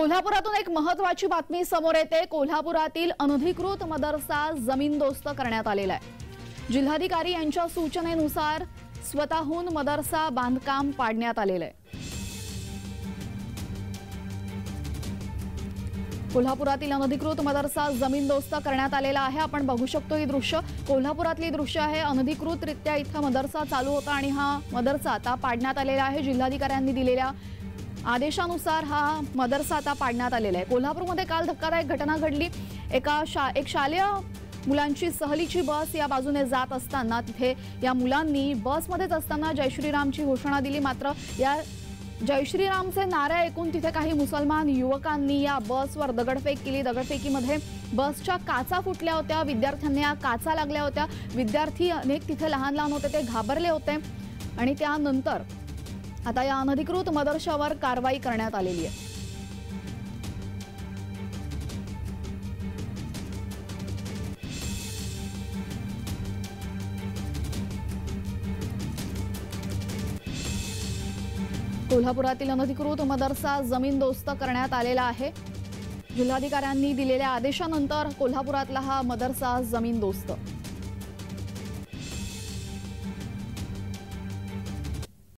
कोल्हापुरातून एक महत्त्वाची बातमी समोर येते। कोल्हापुरातील अनधिकृत मदरसा जमीनदोस्त करण्यात आलेला आहे। जिल्हाधिकारी यांच्या सूचनेनुसार स्वतःहून मदरसा बांधकाम पाडण्यात आलेले आहे। कोल्हापुरातील अनधिकृत मदरसा जमीनदोस्त करण्यात आलेला आहे। आपण बघू शकतो ही दृश्य कोल्हापुरातली दृश्य आहे। अनधिकृतरित्या इथं मदरसा चालू होता आणि हा मदरसा आता पाडण्यात आलेला आहे। जिल्हाधिकाऱ्यांनी दिलेल्या आदेशानुसार हा मदरसा आता पाडण्यात आलेला आहे। कोल्हापूरमध्ये काल धक्कादायक घटना घडली। एक शालेय मुलांची सहलीची बस या बाजूने जात असताना तिथे या मुलांनी बसमध्येच असताना जय श्रीरामची घोषणा दिली। मात्र या जय श्रीरामचे नारे ऐकून तिथे काही मुसलमान युवकांनी या बसवर दगडफेक केली। दगडफेकीमध्ये बसच्या काचा फुटल्या होत्या। विद्यार्थ्यांना या काचा लागल्या होत्या। विद्यार्थी अनेक तिथे लहान लहान होते, ते घाबरले होते आणि त्यानंतर आता या अनधिकृत मदरशावर कारवाई करण्यात आलेली आहे। कोल्हापुरातील अनधिकृत मदरसा जमीनदोस्त करण्यात आलेला आहे। जिल्हाधिकाऱ्यांनी दिलेल्या आदेशानंतर कोल्हापुरातला हा मदरसा जमीनदोस्त।